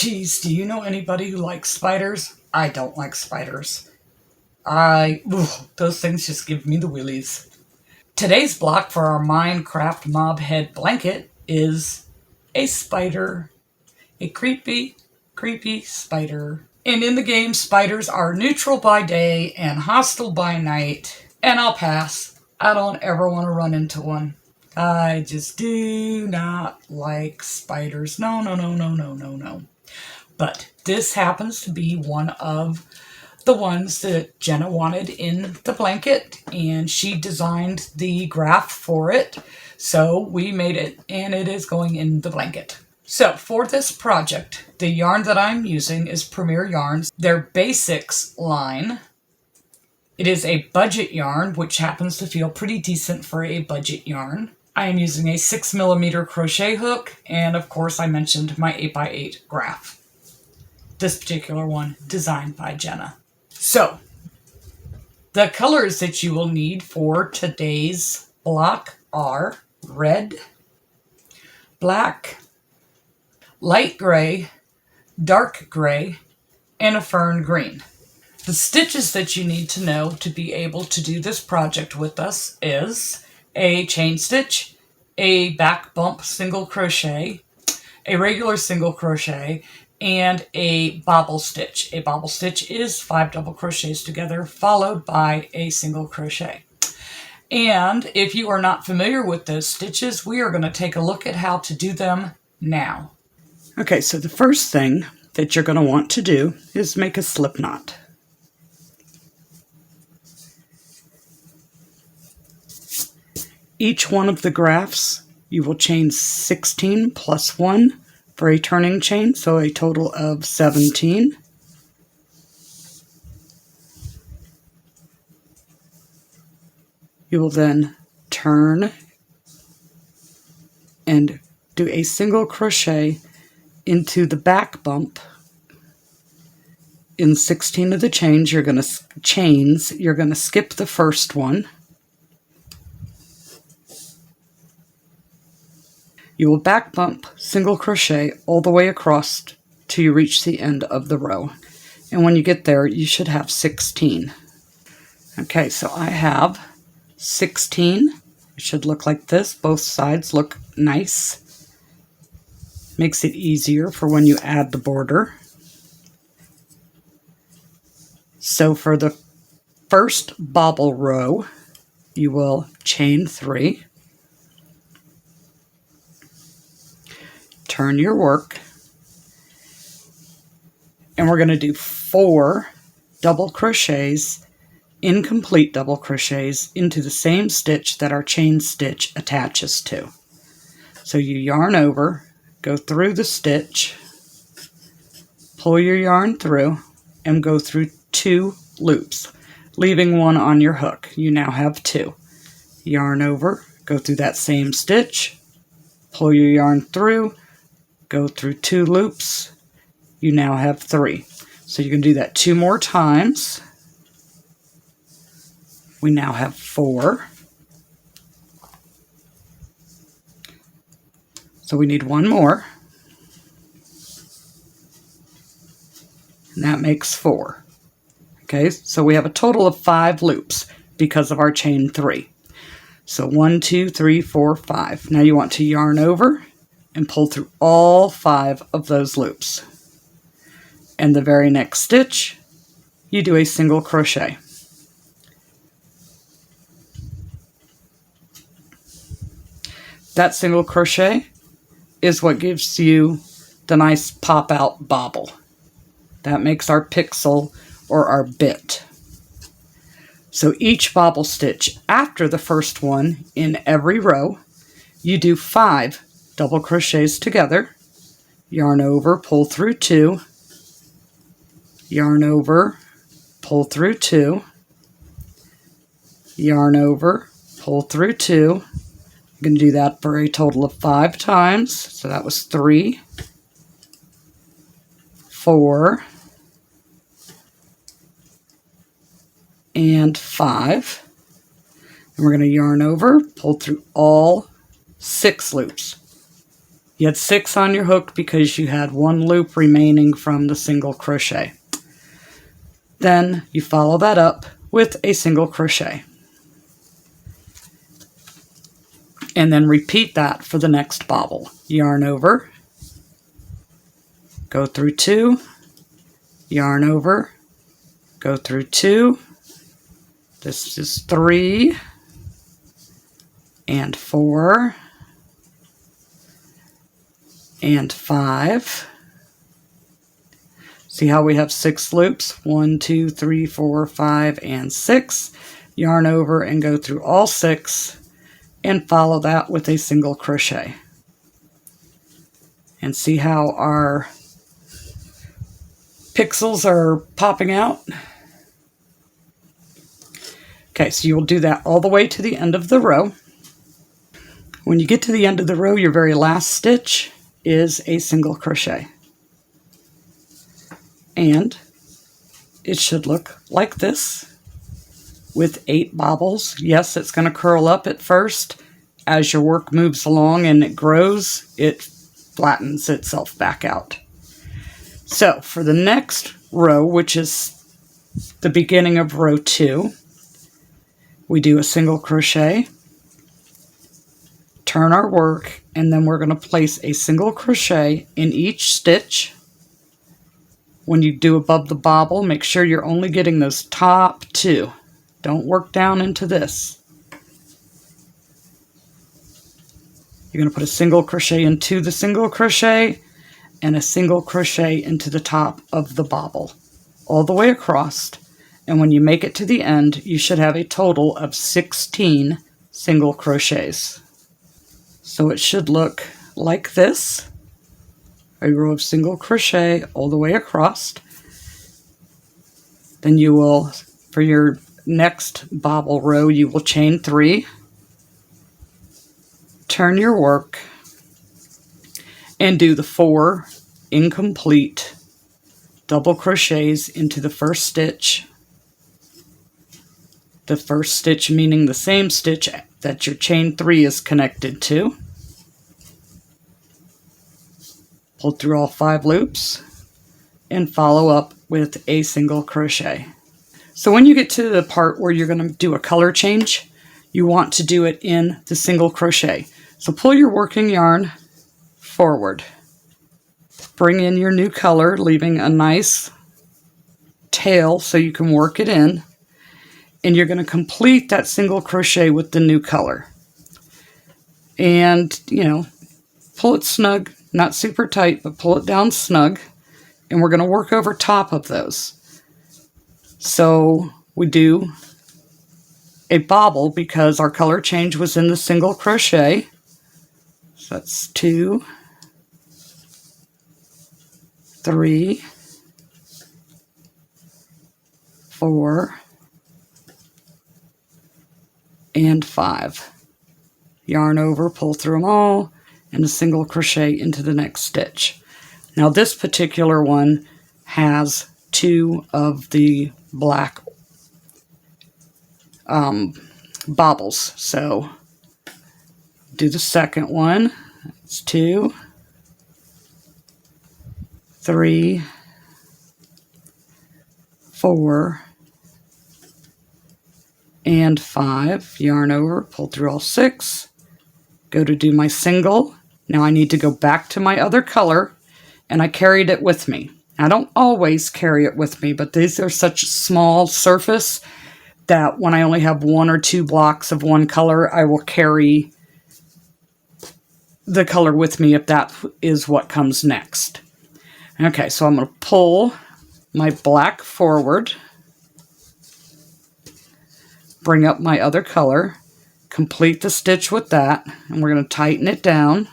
Geez, do you know anybody who likes spiders? I don't like spiders. Those things just give me the willies. Today's block for our Minecraft Mob Head Blanket is a spider. A creepy, creepy spider. And in the game, spiders are neutral by day and hostile by night. And I'll pass. I don't ever want to run into one. I just do not like spiders. No. But this happens to be one of the ones that Jenna wanted in the blanket, and she designed the graph for it. So we made it, and it is going in the blanket. So for this project, the yarn that I'm using is Premier Yarns, their Basics line. It is a budget yarn, which happens to feel pretty decent for a budget yarn. I am using a 6mm crochet hook, and of course I mentioned my 8x8 graph. This particular one designed by Jenna. So, the colors that you will need for today's block are red, black, light gray, dark gray, and a fern green. The stitches that you need to know to be able to do this project with us is a chain stitch, a back bump single crochet, a regular single crochet, and a bobble stitch. A bobble stitch is 5 double crochets together, followed by a single crochet. And if you are not familiar with those stitches, we are going to take a look at how to do them now. Okay, so the first thing that you're going to want to do is make a slip knot. Each one of the graphs, you will chain 16 plus 1 for a turning chain, so a total of 17. You will then turn and do a single crochet into the back bump. In 16 of the chains, you're going to skip the first one. You will back bump, single crochet all the way across till you reach the end of the row. And when you get there, you should have 16. Okay, so I have 16. It should look like this. Both sides look nice. Makes it easier for when you add the border. So for the first bobble row, you will chain 3. Turn your work, and we're going to do 4 double crochets, incomplete double crochets, into the same stitch that our chain stitch attaches to. So you yarn over, go through the stitch, pull your yarn through, and go through 2 loops, leaving one on your hook. You now have 2. Yarn over, go through that same stitch, pull your yarn through, go through 2 loops, you now have 3. So you can do that 2 more times. We now have 4. So we need 1 more. And that makes 4. Okay, so we have a total of 5 loops because of our chain 3. So 1, 2, 3, 4, 5. Now you want to yarn over and pull through all 5 of those loops. And the very next stitch, you do a single crochet. That single crochet is what gives you the nice pop-out bobble. That makes our pixel or our bit. So each bobble stitch after the first one in every row, you do 5 double crochets together, yarn over, pull through 2, yarn over, pull through 2, yarn over, pull through 2. You're going to do that for a total of 5 times. So that was 3, 4, and 5. And we're going to yarn over, pull through all 6 loops. You had 6 on your hook because you had 1 loop remaining from the single crochet. Then you follow that up with a single crochet. And then repeat that for the next bobble. Yarn over, go through 2, yarn over, go through 2. This is 3 and 4 and 5. See how we have 6 loops? 1, 2, 3, 4, 5, and 6. Yarn over and go through all 6 and follow that with a single crochet. And see how our pixels are popping out? Okay, so you'll do that all the way to the end of the row. When you get to the end of the row, your very last stitch is a single crochet. And it should look like this with 8 bobbles. Yes, it's going to curl up at first. As your work moves along and it grows, it flattens itself back out. So for the next row, which is the beginning of row 2, we do a single crochet, turn our work, and then we're going to place a single crochet in each stitch. When you do above the bobble, make sure you're only getting those top 2. Don't work down into this. You're going to put a single crochet into the single crochet and a single crochet into the top of the bobble all the way across. And when you make it to the end, you should have a total of 16 single crochets. So it should look like this. A row of single crochet all the way across. Then you will, for your next bobble row, you will chain 3, turn your work, and do the 4 incomplete double crochets into the first stitch. The first stitch meaning the same stitch that your chain 3 is connected to. Pull through all 5 loops and follow up with a single crochet. So when you get to the part where you're going to do a color change, you want to do it in the single crochet. So pull your working yarn forward. Bring in your new color, leaving a nice tail so you can work it in. And you're going to complete that single crochet with the new color. And, pull it snug. Not super tight, but pull it down snug. And we're going to work over top of those. So we do a bobble because our color change was in the single crochet. So that's 2, 3, 4, and 5. Yarn over, pull through them all, and a single crochet into the next stitch. Now this particular one has 2 of the black bobbles. So do the second one. It's 2, 3, 4, and 5. Yarn over, pull through all 6. Go to do my single. Now I need to go back to my other color, and I carried it with me. I don't always carry it with me, but these are such small surface that when I only have 1 or 2 blocks of one color, I will carry the color with me if that is what comes next. Okay, so I'm going to pull my black forward, bring up my other color, complete the stitch with that, and we're going to tighten it down.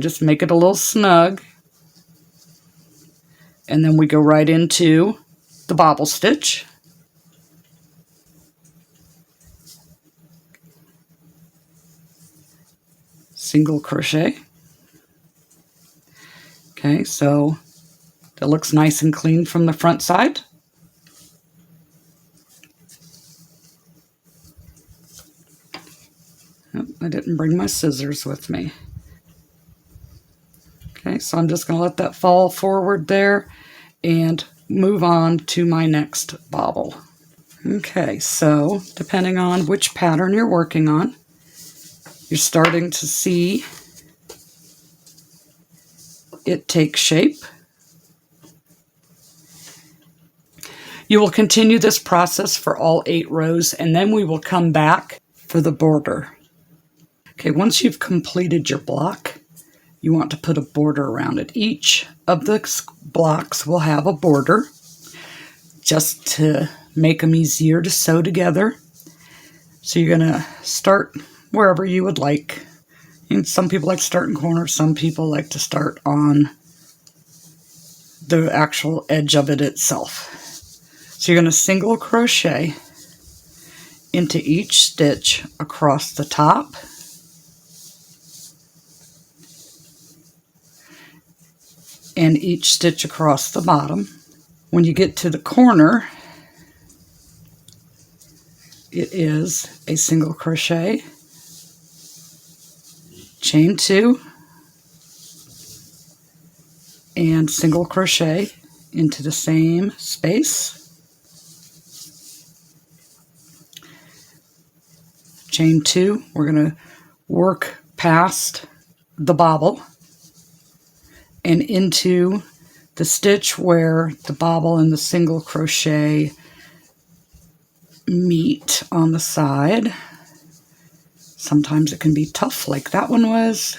Just make it a little snug. And then we go right into the bobble stitch. Single crochet. Okay, so that looks nice and clean from the front side. Oh, I didn't bring my scissors with me. so I'm just going to let that fall forward there and move on to my next bobble. Okay, so depending on which pattern you're working on, you're starting to see it take shape. You will continue this process for all 8 rows, and then we will come back for the border. Okay, once you've completed your block, you want to put a border around it. Each of the blocks will have a border, just to make them easier to sew together. So you're going to start wherever you would like. And some people like to start in corners, some people like to start on the actual edge of it itself. So you're going to single crochet into each stitch across the top, and each stitch across the bottom. When you get to the corner, it is a single crochet, chain 2, and single crochet into the same space, chain 2. We're going to work past the bobble and into the stitch where the bobble and the single crochet meet on the side. Sometimes it can be tough, like that one was.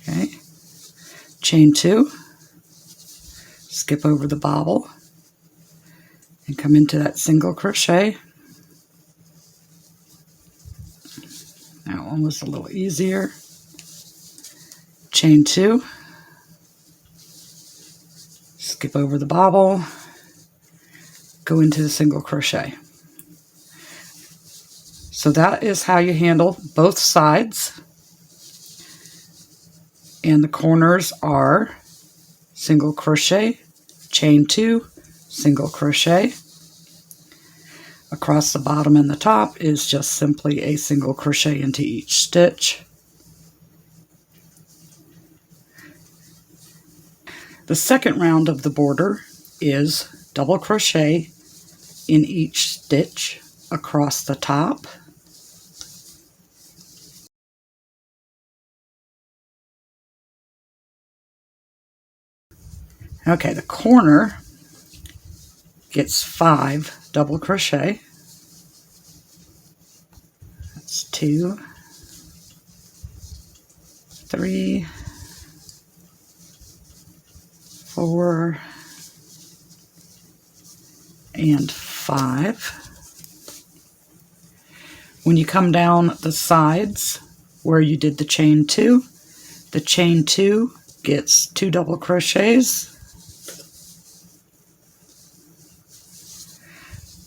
Okay, chain 2, skip over the bobble, and come into that single crochet. That one was a little easier. Chain 2, skip over the bobble, go into the single crochet. So that is how you handle both sides. And the corners are single crochet, chain 2, single crochet. Across the bottom and the top is just simply a single crochet into each stitch. The second round of the border is double crochet in each stitch across the top. Okay, the corner gets 5 double crochet. That's 2, 3, 4, and 5. When you come down the sides where you did the chain 2 gets 2 double crochets,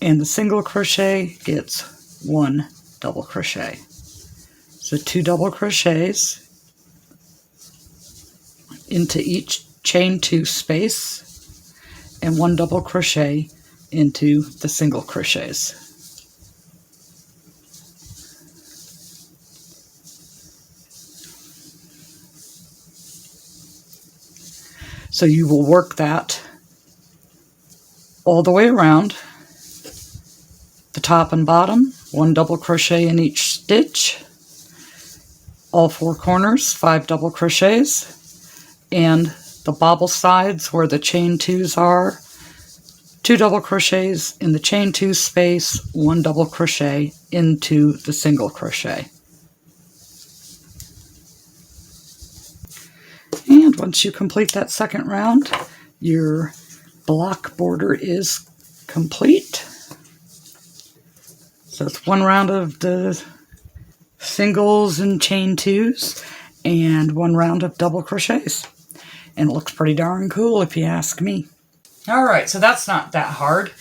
and the single crochet gets 1 double crochet. So 2 double crochets into each chain 2 space, and 1 double crochet into the single crochets. So you will work that all the way around, the top and bottom, 1 double crochet in each stitch, all 4 corners, 5 double crochets, and the bobble sides where the chain 2s are, 2 double crochets in the chain 2 space, 1 double crochet into the single crochet. And once you complete that second round, your block border is complete. So it's 1 round of the singles and chain 2s and 1 round of double crochets. And it looks pretty darn cool if you ask me. Alright, so that's not that hard.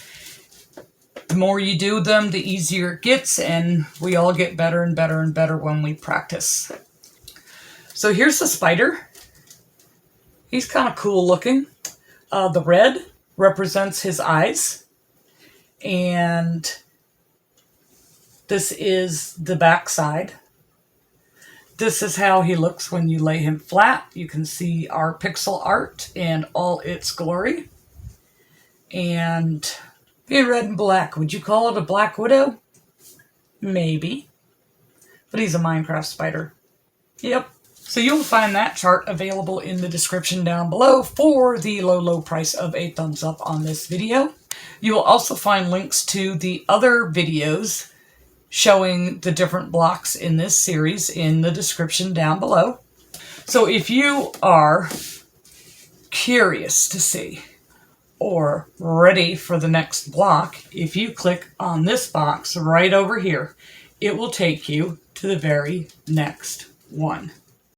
The more you do them, the easier it gets, and we all get better and better and better when we practice. So here's the spider. He's kind of cool looking. The red represents his eyes, and this is the back side. This is how he looks when you lay him flat. You can see our pixel art in all its glory. And being red and black, would you call it a Black Widow? Maybe. But he's a Minecraft spider. Yep. So you'll find that chart available in the description down below for the low price of a thumbs up on this video. You will also find links to the other videos showing the different blocks in this series in the description down below. So if you are curious to see or ready for the next block, if you click on this box right over here, it will take you to the very next one.